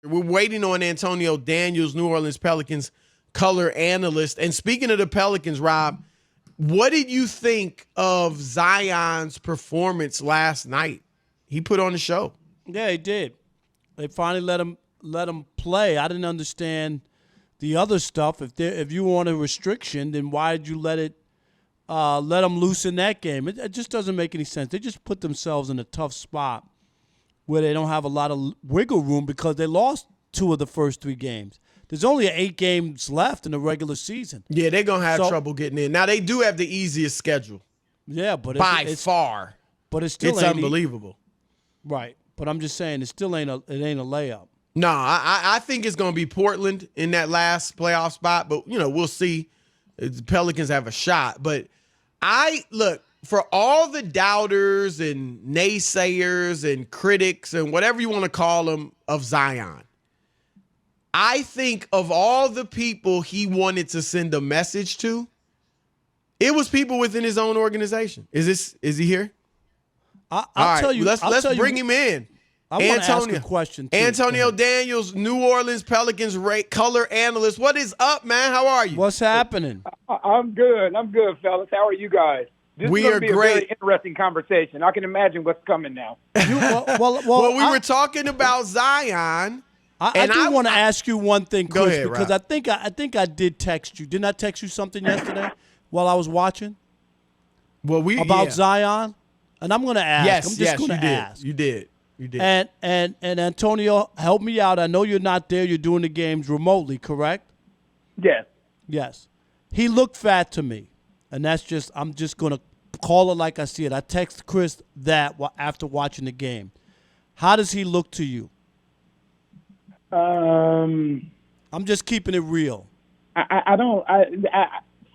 We're waiting on Antonio Daniels, New Orleans Pelicans color analyst. And speaking of the Pelicans, Rob, what did you think of Zion's performance last night? He put on the show. Yeah, he did. They finally let him play. I didn't understand the other stuff. If you want a restriction, then why did you let him loose in that game? It just doesn't make any sense. They just put themselves in a tough spot where they don't have a lot of wiggle room because they lost 2 of the first 3 games. There's only 8 games left in the regular season. Yeah, they're going to have trouble getting in. Now, they do have the easiest schedule. Yeah, but by far. But it's still unbelievable. Right. But I'm just saying it ain't a layup. No, I think it's going to be Portland in that last playoff spot, but we'll see. The Pelicans have a shot, but look, for all the doubters and naysayers and critics and whatever you want to call them of Zion, I think of all the people he wanted to send a message to, it was people within his own organization. Is he here? I'll tell you. Let's bring him in. I want to ask a question, too. Antonio Daniels, New Orleans Pelicans color analyst. What is up, man? How are you? What's happening? I'm good. Fellas. How are you guys? This we is going are to be great. a very interesting conversation. I can imagine what's coming now. Well, we were talking about Zion. I do want to ask you one thing, Chris, go ahead, because Rob. I think I did text you. Didn't I text you something yesterday while I was watching? About Zion? And I'm going to ask. Yes, I'm just going to ask. You did. And Antonio, help me out. I know you're not there. You're doing the games remotely, correct? Yes. Yes. He looked fat to me, and I'm just going to call it like I see it. I text Chris that after watching the game. How does he look to you? I'm just keeping it real. I don't.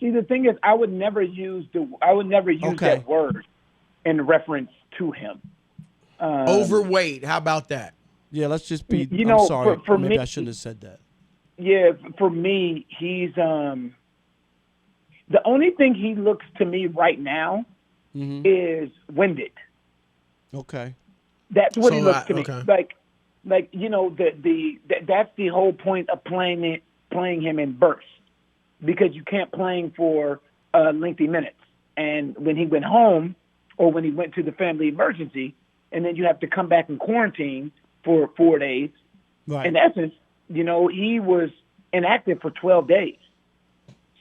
See, the thing is, I would never use that word in reference to him. Overweight. How about that? Yeah, let's just be. I'm sorry. For Maybe me, I shouldn't have said that. Yeah, for me, he's the only thing he looks to me right now is winded. Okay. That's what he looks to me. Okay. Like that's the whole point of playing him in bursts, because you can't play him for lengthy minutes. And when he went home, or when he went to the family emergency, and then you have to come back and quarantine for 4 days. Right. In essence, he was inactive for 12 days.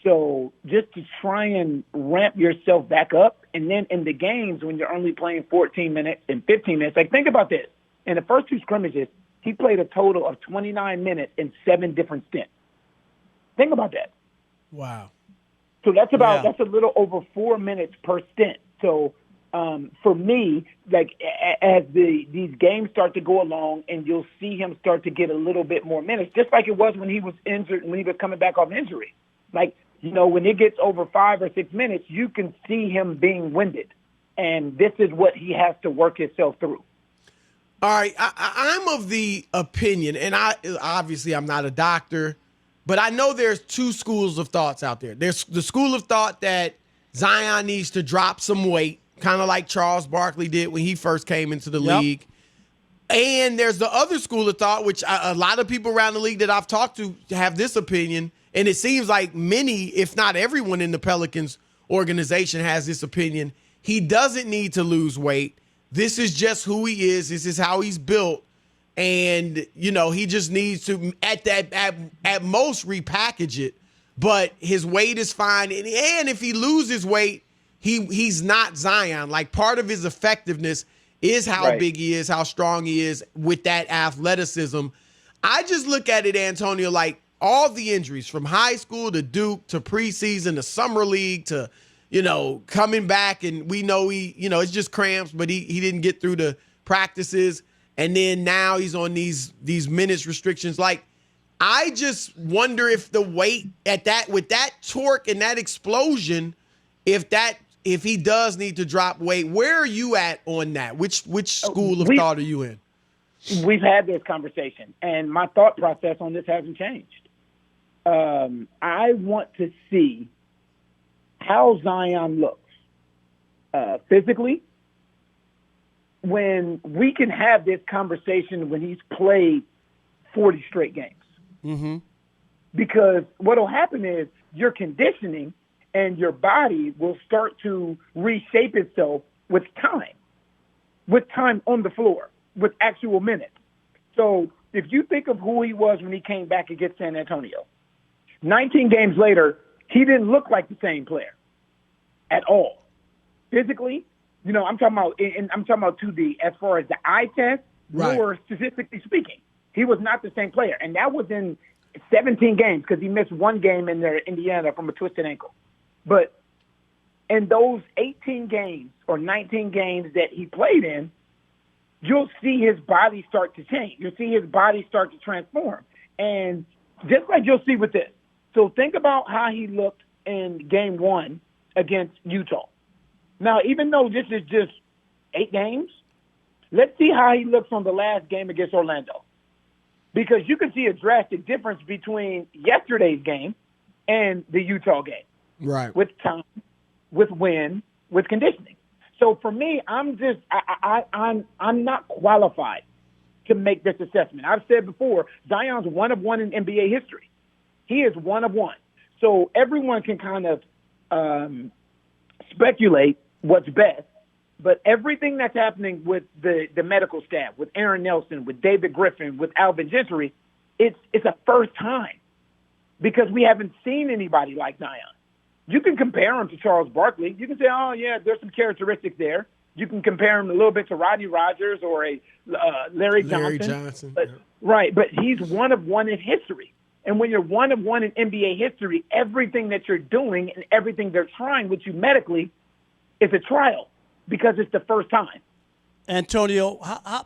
So just to try and ramp yourself back up, and then in the games when you're only playing 14 minutes and 15 minutes, like think about this. In the first 2 scrimmages, he played a total of 29 minutes in 7 different stints. Think about that. Wow. So that's a little over 4 minutes per stint. So for me, like as these games start to go along, and you'll see him start to get a little bit more minutes, just like it was when he was injured, when he was coming back off injury. Like, when it gets over 5 or 6 minutes, you can see him being winded, and this is what he has to work himself through. All right, I'm of the opinion, and I'm not a doctor, but I know there's 2 schools of thoughts out there. There's the school of thought that Zion needs to drop some weight, kind of like Charles Barkley did when he first came into the league. And there's the other school of thought, which a lot of people around the league that I've talked to have this opinion, and it seems like many, if not everyone in the Pelicans organization has this opinion. He doesn't need to lose weight. This is just who he is. This is how he's built. And, he just needs to, at most, repackage it. But his weight is fine. And if he loses weight, he's not Zion. Like, part of his effectiveness is how big he is, how strong he is with that athleticism. I just look at it, Antonio, like all the injuries from high school to Duke to preseason to summer league to, coming back, and we know it's just cramps, but he didn't get through the practices. And then now he's on these minutes restrictions. Like, I just wonder if the weight with that torque and that explosion, if he does need to drop weight, where are you at on that? Which school of thought are you in? We've had this conversation, and my thought process on this hasn't changed. I want to see how Zion looks physically, when we can have this conversation when he's played 40 straight games. Mm-hmm. Because what will happen is your conditioning and your body will start to reshape itself with time on the floor, with actual minutes. So if you think of who he was when he came back against San Antonio, 19 games later, he didn't look like the same player at all. Physically, I'm talking about as far as the eye test, right, or statistically speaking, he was not the same player. And that was in 17 games because he missed one game in there, Indiana, from a twisted ankle. But in those 18 games or 19 games that he played in, you'll see his body start to change. You'll see his body start to transform. And just like you'll see with this. So think about how he looked in game 1 against Utah. Now, even though this is just 8 games, let's see how he looks on the last game against Orlando. Because you can see a drastic difference between yesterday's game and the Utah game. Right. With time, with wind, with conditioning. So for me, I'm not qualified to make this assessment. I've said before, Zion's one of one in NBA history. He is one of one. So everyone can kind of speculate what's best, but everything that's happening with the medical staff, with Aaron Nelson, with David Griffin, with Alvin Gentry, it's a first time because we haven't seen anybody like Zion. You can compare him to Charles Barkley. You can say, oh, yeah, there's some characteristics there. You can compare him a little bit to Rodney Rogers or a Larry Johnson. But, yeah. Right, but he's one of one in history. And when you're one of one in NBA history, everything that you're doing and everything they're trying with you medically is a trial because it's the first time. Antonio,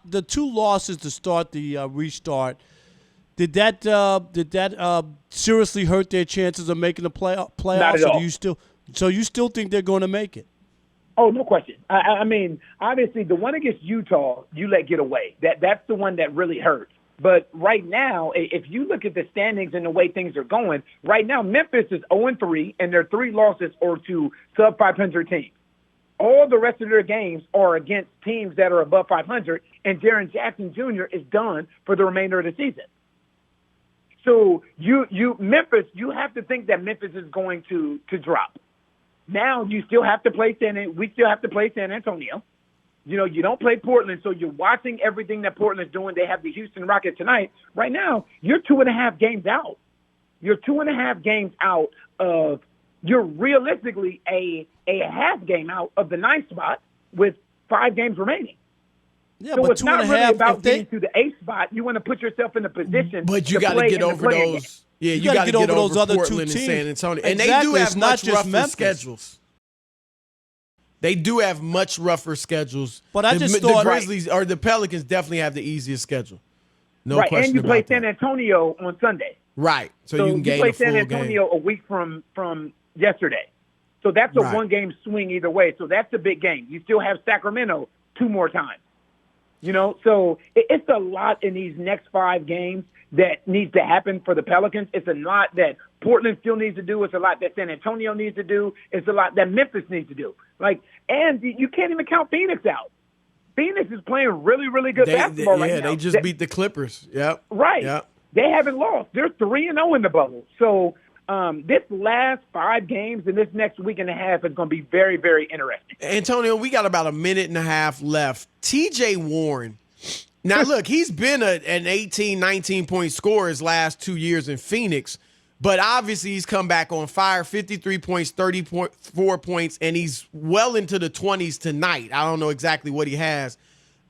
the 2 losses to start the restart, did that seriously hurt their chances of making the playoffs? Not at all. So you still think they're going to make it? Oh, no question. I mean, obviously, the one against Utah, you let get away. That's the one that really hurt. But right now, if you look at the standings and the way things are going, right now Memphis is 0-3, and their 3 losses are to sub-500 teams. All the rest of their games are against teams that are above 500, and Jaren Jackson Jr. is done for the remainder of the season. So Memphis, you have to think that Memphis is going to drop. Now you still have to play we still have to play San Antonio. You don't play Portland, so you're watching everything that Portland's doing. They have the Houston Rockets tonight. Right now, you're 2.5 games out. You're 2.5 games out of you're realistically a half game out of the 9th spot with 5 games remaining. Yeah, so but it's 2.5 not really about getting to the 8th spot. You want to put yourself in a position. But you got to get over those. Yeah, you got to get over those other Portland 2 and teams. San Antonio, and Exactly. they do have It's not much just rougher Memphis. schedules. They do have much rougher schedules. But I just thought the Grizzlies or the Pelicans definitely have the easiest schedule. No right, question and you play about San that. Antonio on Sunday. Right, so you can gain play a full San Antonio game. a week from yesterday. So that's a Right. 1-game swing either way. So that's a big game. You still have Sacramento 2 more times. So it's a lot in these next 5 games that needs to happen for the Pelicans. It's a lot that Portland still needs to do. It's a lot that San Antonio needs to do. It's a lot that Memphis needs to do. And you can't even count Phoenix out. Phoenix is playing really, really good basketball right now. Yeah, they just beat the Clippers. Yep. Right. Yep. They haven't lost. They're 3-0 in the bubble. So this last 5 games and this next week and a half is going to be very, very interesting. Antonio, we got about a minute and a half left. TJ Warren. Now, look, he's been an 18, 19-point scorer his last 2 years in Phoenix, but obviously he's come back on fire, 53 points, 34 points, and he's well into the 20s tonight. I don't know exactly what he has.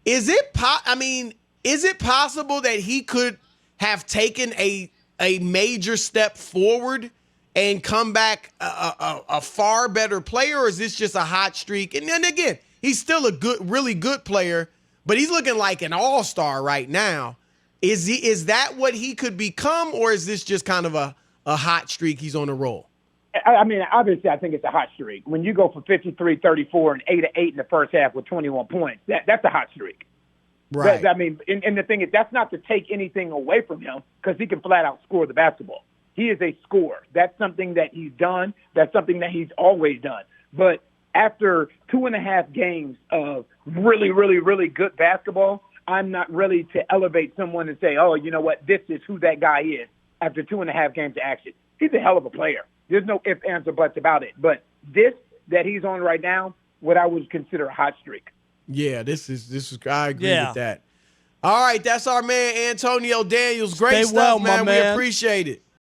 Is it possible that he could have taken a major step forward and come back a far better player, or is this just a hot streak? And then again, he's still a really good player, but he's looking like an all-star right now. Is that what he could become, or is this just kind of a hot streak he's on a roll? I mean, obviously, I think it's a hot streak. When you go for 53, 34, and 8 of 8 in the first half with 21 points, that's a hot streak. Right. And the thing is, that's not to take anything away from him because he can flat out score the basketball. He is a scorer. That's something that he's done. That's something that he's always done. But after 2.5 games of really, really, really good basketball, I'm not ready to elevate someone and say, oh, you know what, this is who that guy is after 2.5 games of action. He's a hell of a player. There's no ifs, ands, or buts about it. But this that he's on right now, what I would consider a hot streak. Yeah, this is. I agree with that. All right, that's our man Antonio Daniels. Great Stay stuff, well, man. my We man. appreciate it.